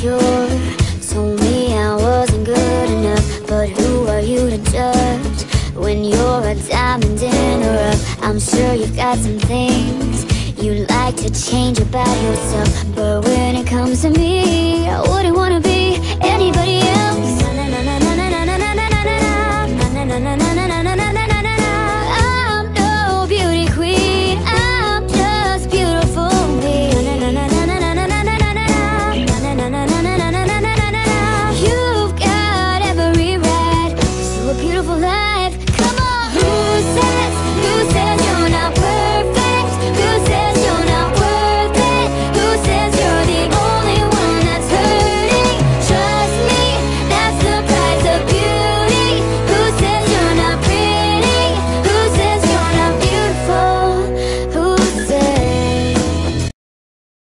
insecure. Told me I wasn't good enough, but who are you to judge? When you're a diamond in the rough, I'm sure you've got some things you'd like to change about yourself. But when it comes to me, I wouldn't wanna be anybody else.